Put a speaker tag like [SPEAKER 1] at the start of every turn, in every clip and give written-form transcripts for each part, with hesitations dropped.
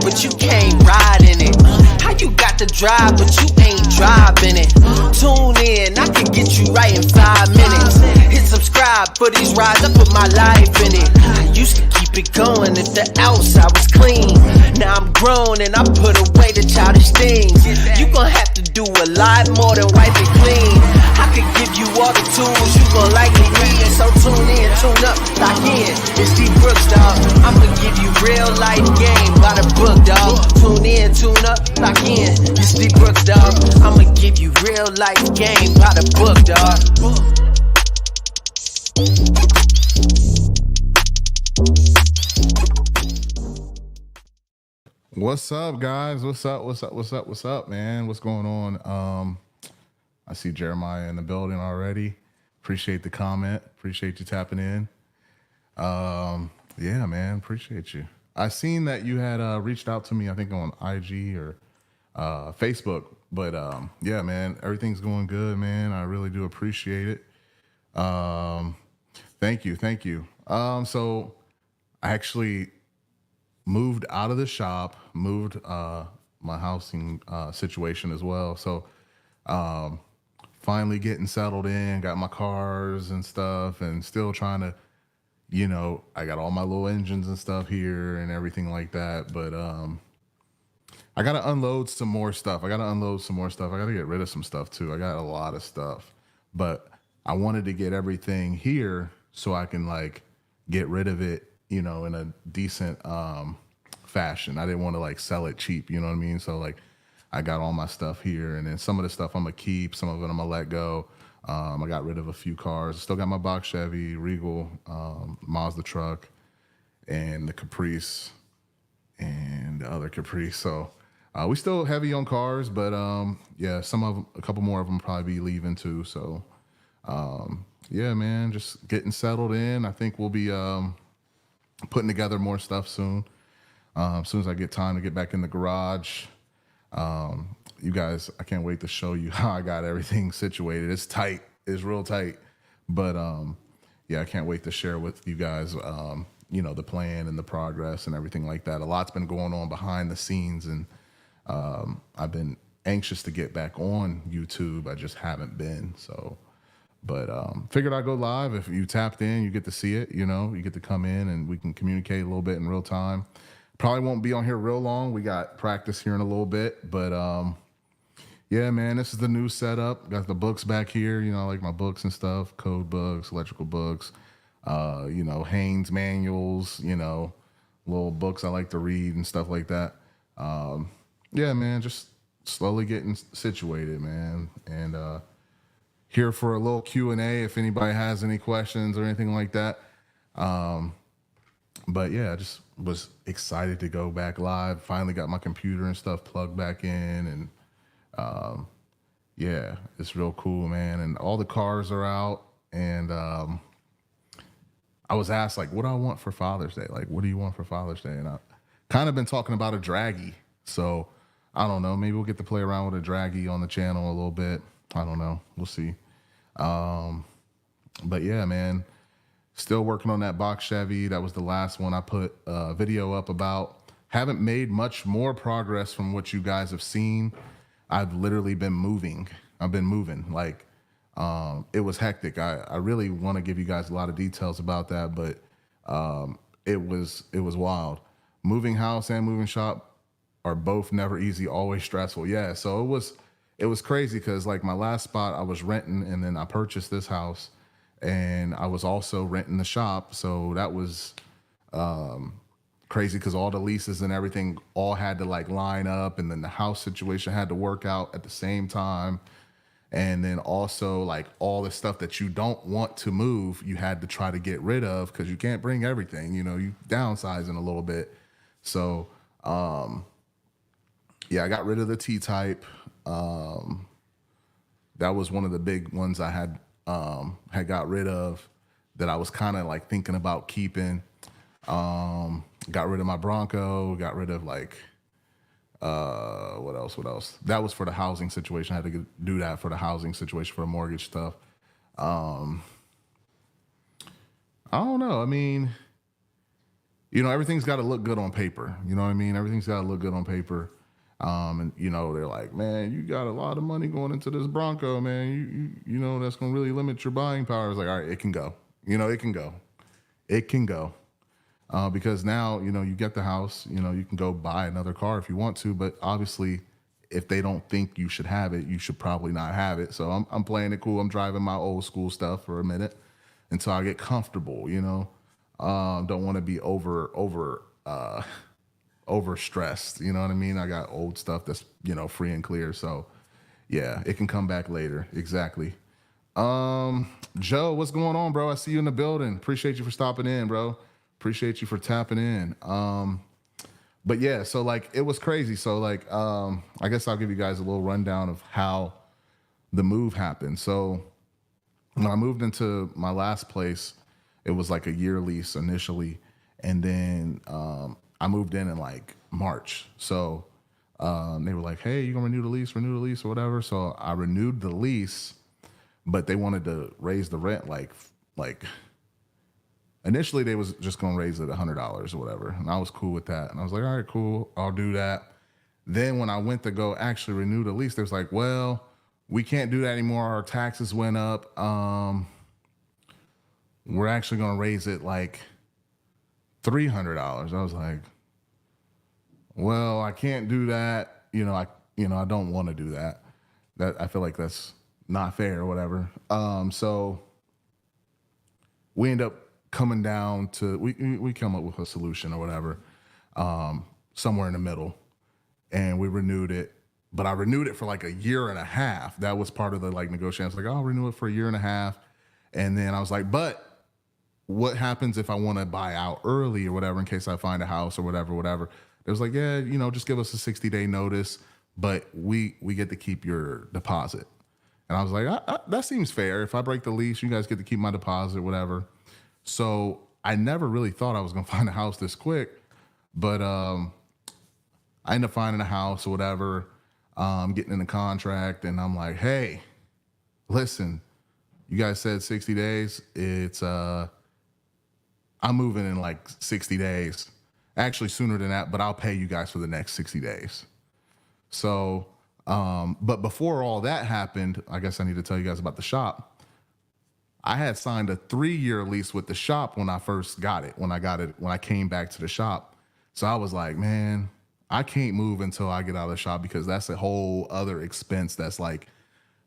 [SPEAKER 1] but you can't ride in it? How you got the drive, but you ain't driving it? Tune in, I can get you right in 5 minutes. Hit subscribe for these rides, I put my life in it. I used to keep it going if the outside was clean. Now I'm grown and I put away the childish things. You gon' have to do a lot more than wipe it clean. I could give you all the tools you gon' likely need. So tune in, tune up, lock in. It's D Brooks, dog. I'ma give you real life game by the book, dog. Tune in, tune up, lock in. It's D Brooks, dog. I'ma give you real life game by the book, dog.
[SPEAKER 2] What's up, guys? What's up, man? What's going on? I see Jeremiah in the building already. Appreciate the comment. Appreciate you tapping in. Yeah, man, appreciate you. I seen that you had reached out to me, I think on IG or Facebook. But yeah, man, everything's going good, man. I really do appreciate it. Thank you. So I actually moved out of the shop, moved my housing situation as well. So finally getting settled in, got my cars and stuff, and still trying to, you know, I got all my little engines and stuff here and everything like that. But I got to unload some more stuff. I got to get rid of some stuff too. I got a lot of stuff, but I wanted to get everything here so I can like get rid of it, you know, in a decent fashion. I didn't want to like sell it cheap, you know what I mean? So like I got all my stuff here, and then some of the stuff I'm gonna keep, some of it I'm gonna let go. I got rid of a few cars. Still got my box Chevy, Regal, Mazda truck, and the Caprice, and the other Caprice. So we still heavy on cars, but yeah, a couple more of them probably be leaving too. So yeah, man, just getting settled in. I think we'll be putting together more stuff soon. As soon as I get time to get back in the garage. You guys, I can't wait to show you how I got everything situated. It's tight. It's real tight. But yeah, I can't wait to share with you guys, you know, the plan and the progress and everything like that. A lot's been going on behind the scenes, and I've been anxious to get back on YouTube. I just haven't been. So, but figured I'd go live. If you tapped in, you get to see it, you know, you get to come in and we can communicate a little bit in real time. Probably won't be on here real long. We got practice here in a little bit, but yeah, man, this is the new setup. Got the books back here, you know, like my books and stuff, code books, electrical books, you know, Haynes manuals, you know, little books I like to read and stuff like that. Yeah, man, just slowly getting situated, man. And here for a little Q&A if anybody has any questions or anything like that. But yeah, I just was excited to go back live. Finally got my computer and stuff plugged back in, and yeah, it's real cool, man. And all the cars are out, and I was asked, like, what do I want for Father's Day? Like, what do you want for Father's Day? And I kind of been talking about a Draggy, so I don't know. Maybe we'll get to play around with a Draggy on the channel a little bit. I don't know. We'll see. But yeah, man. Still working on that box Chevy. That was the last one I put a video up about. Haven't made much more progress from what you guys have seen. I've literally been moving. Like, it was hectic. I really want to give you guys a lot of details about that, but it was wild. Moving house and moving shop are both never easy, always stressful. Yeah, so it was crazy because like my last spot I was renting, and then I purchased this house. And I was also renting the shop. So that was crazy because all the leases and everything all had to like line up. And then the house situation had to work out at the same time. And then also like all the stuff that you don't want to move, you had to try to get rid of because you can't bring everything, you know, you downsizing a little bit. So yeah, I got rid of the T-type. That was one of the big ones I had got rid of that I was kind of like thinking about keeping. Got rid of my Bronco, got rid of like, what else? That was for the housing situation. I had to do that for the housing situation for the mortgage stuff. I don't know. I mean, everything's got to look good on paper. You know what I mean? Everything's got to look good on paper. And they're like, man, you got a lot of money going into this Bronco, man. You know, that's going to really limit your buying power. I was like, all right, it can go. It can go. It can go. Because now, you get the house, you can go buy another car if you want to, but obviously if they don't think you should have it, you should probably not have it. So I'm playing it cool. I'm driving my old school stuff for a minute until I get comfortable, don't want to be over stressed. You know what I mean? I got old stuff that's, free and clear. So yeah, it can come back later. Exactly. Joe, what's going on, bro? I see you in the building. Appreciate you for stopping in, bro. Appreciate you for tapping in. But yeah, so like it was crazy. So like I guess I'll give you guys a little rundown of how the move happened. So when I moved into my last place, it was like a year lease initially, and then I moved in like March. So they were like, hey, you gonna renew the lease or whatever. So I renewed the lease, but they wanted to raise the rent like initially they was just gonna raise it $100 or whatever. And I was cool with that. And I was like, all right, cool, I'll do that. Then when I went to go actually renew the lease, they was like, well, we can't do that anymore. Our taxes went up. We're actually gonna raise it like $300. I was like, well, I can't do that. I don't want to do that. That I feel like that's not fair or whatever. So we end up coming down to, we come up with a solution or whatever, somewhere in the middle, and we renewed it. But I renewed it for like a year and a half. That was part of the like negotiations. Like, I'll renew it for a year and a half. And then I was like, but what happens if I want to buy out early or whatever, in case I find a house or whatever. It was like, yeah, just give us a 60-day notice, but we get to keep your deposit. And I was like, that seems fair. If I break the lease, you guys get to keep my deposit, whatever. So I never really thought I was going to find a house this quick, but I ended up finding a house or whatever, getting in the contract, and I'm like, hey, listen, you guys said 60 days. It's I'm moving in like 60 days. Actually sooner than that, but I'll pay you guys for the next 60 days. So, but before all that happened, I guess I need to tell you guys about the shop. I had signed a 3-year lease with the shop when I first got it, when I came back to the shop. So I was like, man, I can't move until I get out of the shop, because that's a whole other expense. That's like,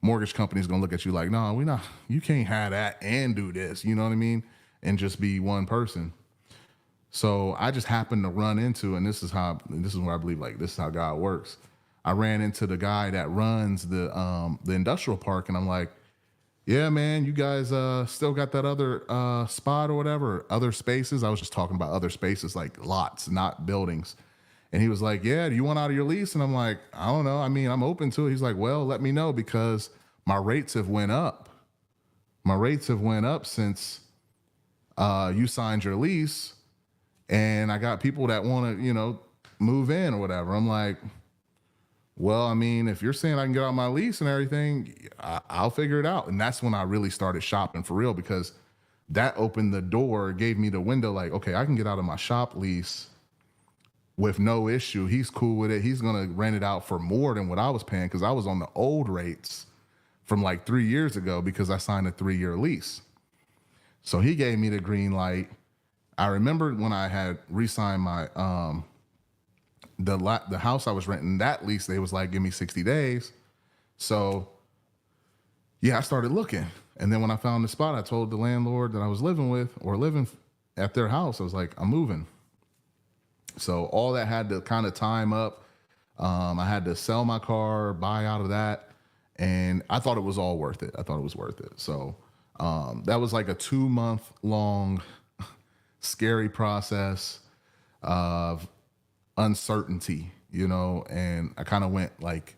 [SPEAKER 2] mortgage company's gonna look at you like, no, you can't have that and do this, you know what I mean? And just be one person. So I just happened to run into, and this is where I believe like this is how God works. I ran into the guy that runs the industrial park, and I'm like, yeah, man, you guys still got that other spot or whatever, other spaces. I was just talking about other spaces, like lots, not buildings. And he was like, yeah, do you want out of your lease? And I'm like, I don't know. I mean, I'm open to it. He's like, well, let me know, because my rates have went up. My rates have went up since you signed your lease, and I got people that want to, move in or whatever. I'm like, well, I mean, if you're saying I can get out my lease and everything, I'll figure it out. And that's when I really started shopping for real, because that opened the door, gave me the window like, okay, I can get out of my shop lease with no issue. He's cool with it. He's going to rent it out for more than what I was paying, because I was on the old rates from like 3 years ago, because I signed a 3-year lease. So he gave me the green light. I remember when I had re-signed my the house I was renting, that lease, they was like, give me 60 days. So yeah, I started looking. And then when I found the spot, I told the landlord that I was living at their house. I was like, I'm moving. So all that had to kind of time up. I had to sell my car, buy out of that. And I thought it was all worth it. I thought it was worth it. So that was like a 2-month long scary process of uncertainty, and I kind of went like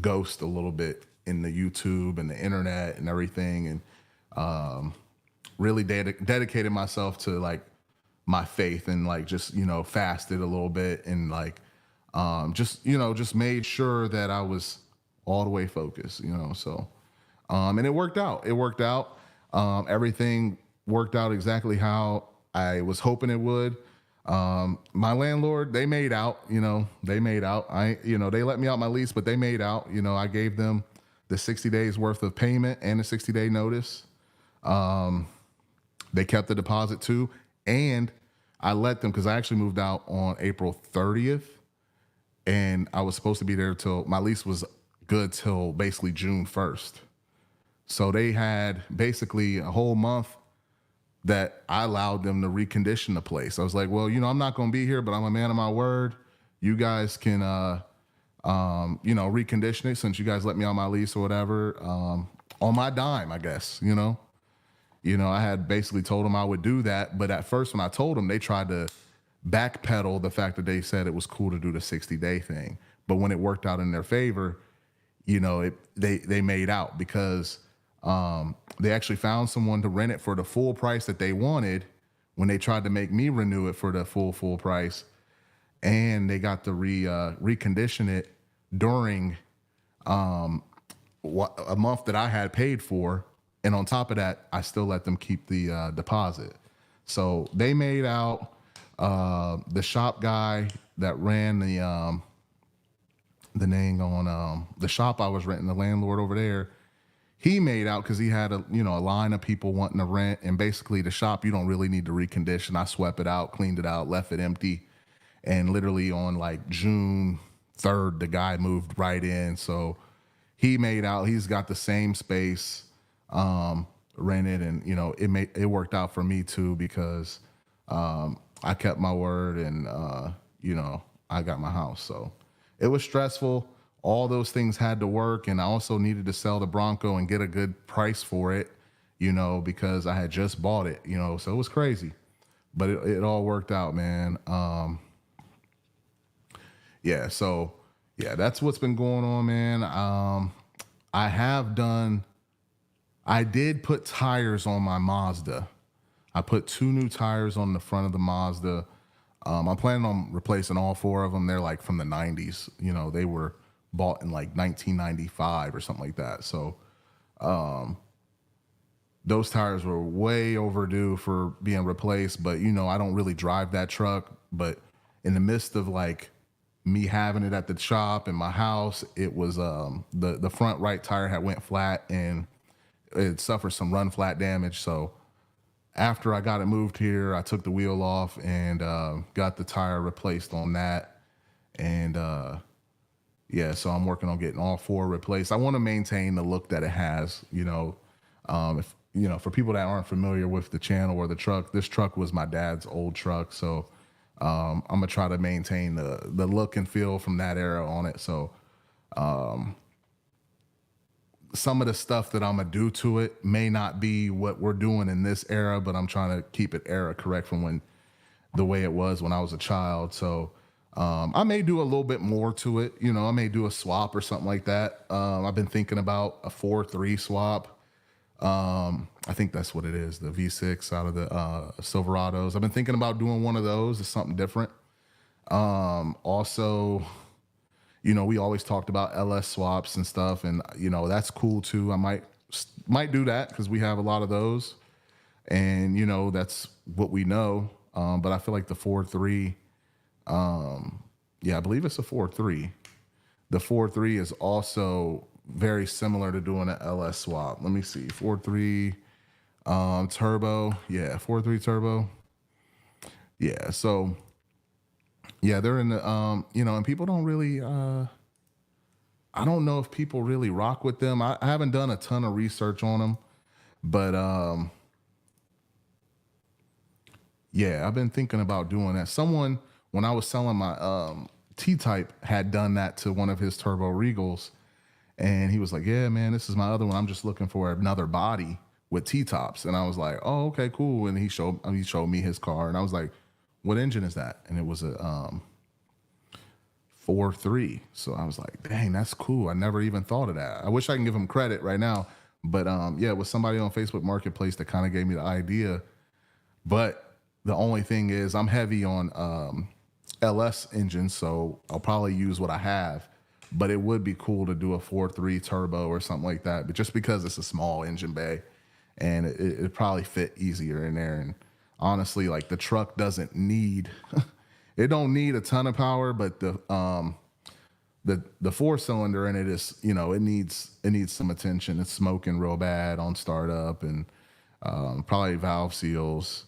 [SPEAKER 2] ghost a little bit in the YouTube and the internet and everything, and really dedicated myself to like my faith, and like just fasted a little bit, and like just made sure that I was all the way focused, so and it worked out. Everything worked out exactly how I was hoping it would. My landlord, they made out, they made out. They let me out my lease, but they made out. I gave them the 60 days worth of payment and a 60-day notice. They kept the deposit too. And I let them, because I actually moved out on April 30th, and I was supposed to be there till my lease was good till basically June 1st. So they had basically a whole month that I allowed them to recondition the place. I was like, well, I'm not going to be here, but I'm a man of my word. You guys can, recondition it since you guys let me on my lease or whatever, on my dime, I guess, I had basically told them I would do that. But at first when I told them, they tried to backpedal the fact that they said it was cool to do the 60-day thing. But when it worked out in their favor, they made out because they actually found someone to rent it for the full price that they wanted when they tried to make me renew it for the full price. And they got to recondition it during a month that I had paid for. And on top of that, I still let them keep the deposit. So they made out. The shop guy that ran the name on the shop I was renting, the landlord over there, he made out because he had a line of people wanting to rent. And basically the shop, you don't really need to recondition. I swept it out, cleaned it out, left it empty. And literally on like June 3rd, the guy moved right in. So he made out. He's got the same space rented, and it worked out for me too because I kept my word, and I got my house. So it was stressful. All those things had to work, and I also needed to sell the Bronco and get a good price for it, because I had just bought it, so it was crazy, but it all worked out, man. So that's what's been going on, man. I did put tires on my Mazda. I put 2 new tires on the front of the Mazda. I'm planning on replacing all 4 of them. They're like from the 90s. They were bought in like 1995 or something like that. So those tires were way overdue for being replaced. But, I don't really drive that truck. But in the midst of like me having it at the shop in my house, it was the front right tire had went flat and it suffered some run flat damage. So after I got it moved here, I took the wheel off and got the tire replaced on that. And so I'm working on getting all 4 replaced. I want to maintain the look that it has. If for people that aren't familiar with the channel or the truck, this truck was my dad's old truck. So I'm gonna try to maintain the look and feel from that era on it. So some of the stuff that I'm gonna do to it may not be what we're doing in this era, but I'm trying to keep it era correct from the way it was when I was a child. So I may do a little bit more to it. I may do a swap or something like that. I've been thinking about a 4.3 swap. I think that's what it is, the V6 out of the Silverados. I've been thinking about doing one of those. It's something different. Also, we always talked about LS swaps and stuff, and that's cool too. I might do that because we have a lot of those, and that's what we know. But I feel like the 4.3, I believe it's a 4.3. The 4.3 is also very similar to doing an LS swap. Let me see, 4.3 turbo, 4.3 turbo, So they're in the and people don't really. I don't know if people really rock with them. I haven't done a ton of research on them, but I've been thinking about doing that. Someone, when I was selling my T-Type, had done that to one of his Turbo Regals, and he was like, "Yeah, man, this is my other one. I'm just looking for another body with T-tops." And I was like, "Oh, okay, cool." And he showed me his car, and I was like, "What engine is that?" And it was a 4.3. So I was like, "Dang, that's cool. I never even thought of that." I wish I can give him credit right now, but it was somebody on Facebook Marketplace that kind of gave me the idea. But the only thing is, I'm heavy on LS engines, so I'll probably use what I have. But it would be cool to do a 4.3 turbo or something like that. But just because it's a small engine bay, and it probably fit easier in there. And honestly, like the truck doesn't need, it don't need a ton of power, but the 4-cylinder in it is, it needs some attention. It's smoking real bad on startup, and probably valve seals.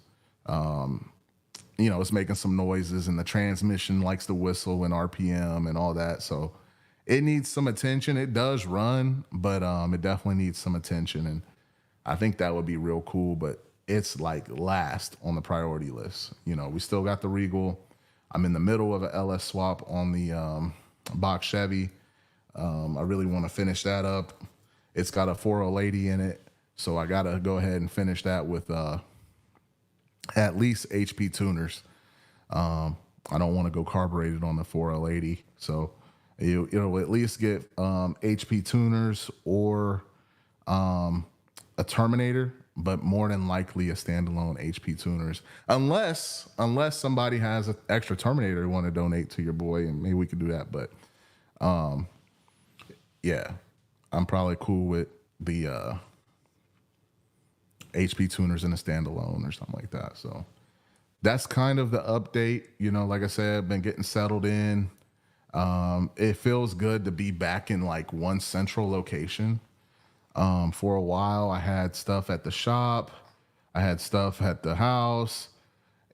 [SPEAKER 2] It's making some noises, and the transmission likes to whistle and RPM and all that. So it needs some attention. It does run, but it definitely needs some attention. And I think that would be real cool, but it's like last on the priority list. We still got the Regal. I'm in the middle of a LS swap on the box Chevy. I really want to finish that up. It's got a 4080 in it, so I got to go ahead and finish that with at least HP tuners. I don't want to go carbureted on the 4080, so it'll at least get HP tuners or a Terminator, but more than likely a standalone HP tuners, unless somebody has an extra Terminator they want to donate to your boy, and maybe we could do that. But yeah, I'm probably cool with the HP tuners in a standalone or something like that. So that's kind of the update. Like I said, I've been getting settled in. It feels good to be back in like one central location. For a while, I had stuff at the shop, I had stuff at the house,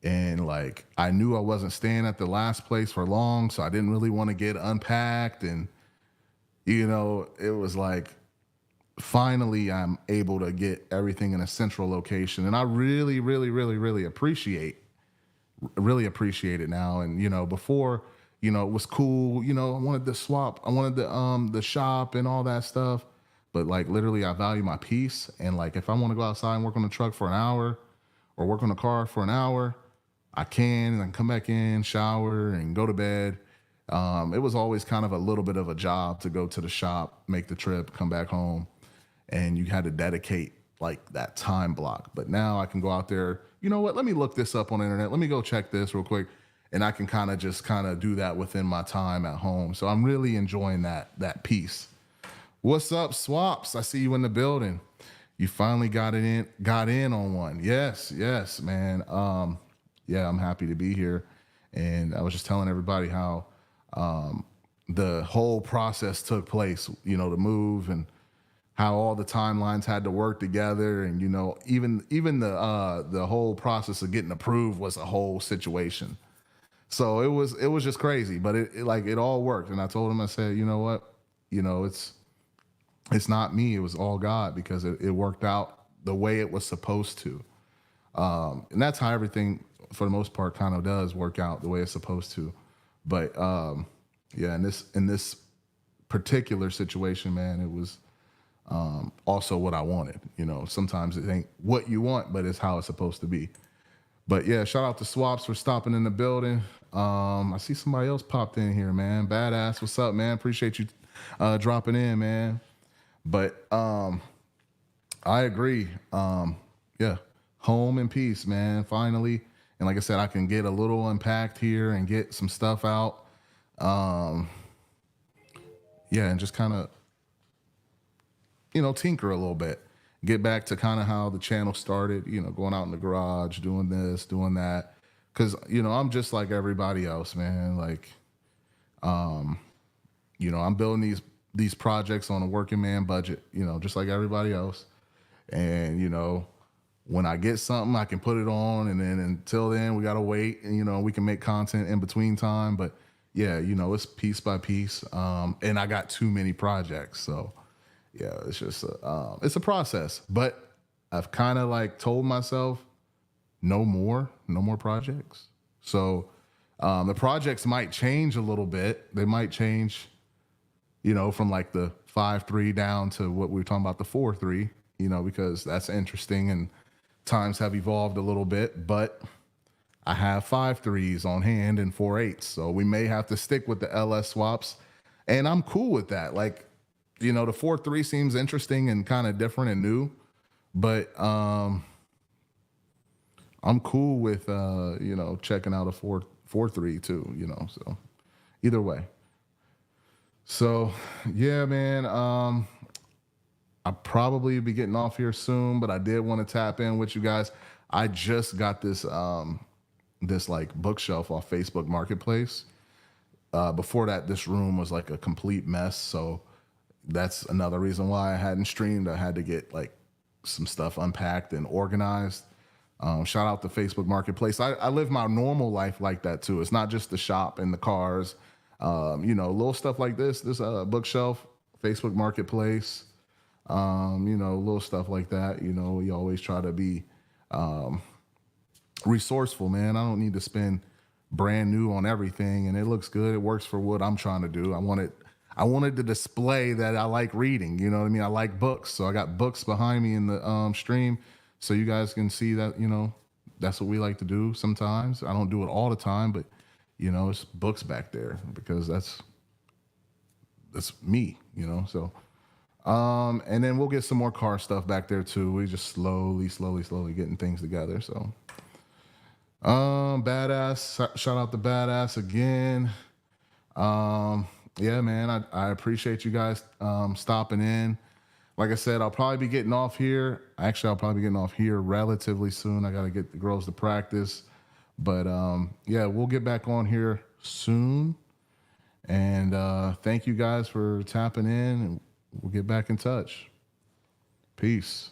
[SPEAKER 2] and like I knew I wasn't staying at the last place for long, so I didn't really want to get unpacked. And it was like finally I'm able to get everything in a central location, and I really, really, really, really appreciate it now. And before, it was cool. I wanted the swap, I wanted the shop and all that stuff. But like literally, I value my peace. And like if I want to go outside and work on the truck for an hour or work on the car for an hour, I can, and I can come back in, shower, and go to bed. It was always kind of a little bit of a job to go to the shop, make the trip, come back home, and you had to dedicate like that time block. But now I can go out there. You know what? Let me look this up on the internet. Let me go check this real quick, and I can kind of do that within my time at home. So I'm really enjoying that piece. What's up, Swaps? I see you in the building. You finally got in on one. Yes, man. Yeah, I'm happy to be here. And I was just telling everybody how the whole process took place, to move, and how all the timelines had to work together. And, even the whole process of getting approved was a whole situation. So it was just crazy, but it all worked. And I told him, I said, you know what, it's not me. It was all God, because it worked out the way it was supposed to. And that's how everything, for the most part, kind of does work out the way it's supposed to. But yeah, in this particular situation, man, it was also what I wanted. Sometimes it ain't what you want, but it's how it's supposed to be. But yeah, shout out to Swaps for stopping in the building. I see somebody else popped in here, man. Badass. What's up, man? Appreciate you dropping in, man. But I agree. Yeah, home in peace, man. Finally. And like I said, I can get a little unpacked here and get some stuff out. Yeah, and just kind of, tinker a little bit. Get back to kind of how the channel started, going out in the garage, doing this, doing that. Because, I'm just like everybody else, man. Like, I'm building these projects on a working man budget, just like everybody else. And, when I get something, I can put it on, and then until then, we got to wait, and, we can make content in between time. But yeah, it's piece by piece. And I got too many projects. So yeah, it's just, it's a process, but I've kind of like told myself no more projects. So, the projects might change a little bit. They might change, from like the 5.3 down to what we were talking about, the 4.3, because that's interesting and times have evolved a little bit, but I have 5.3s on hand and 4.8s. So we may have to stick with the LS swaps, and I'm cool with that. Like, the 4.3 seems interesting and kind of different and new, but I'm cool with checking out a 4.3 too, so either way. So yeah, man, I'll probably be getting off here soon, but I did want to tap in with you guys. I just got this this like bookshelf off Facebook Marketplace. Before that, this room was like a complete mess. So that's another reason why I hadn't streamed. I had to get like some stuff unpacked and organized. Shout out to Facebook Marketplace. I live my normal life like that too. It's not just the shop and the cars. You know, little stuff like this bookshelf, Facebook Marketplace, you know, little stuff like that. You know, you always try to be resourceful, man. I don't need to spend brand new on everything, and it looks good. It works for what I'm trying to do. I wanted to display that I like reading. You know what I mean? I like books, so I got books behind me in the stream, so you guys can see that. You know, that's what we like to do sometimes. I don't do it all the time, but you know, it's books back there because that's me. You know, so. And then we'll get some more car stuff back there too. We just slowly getting things together. So, Badass, shout out to Badass again. Yeah, man, I appreciate you guys, stopping in. Like I said, I'll probably be getting off here. Actually, I'll probably be getting off here relatively soon. I got to get the girls to practice, but, yeah, we'll get back on here soon. And, thank you guys for tapping in, and we'll get back in touch. Peace.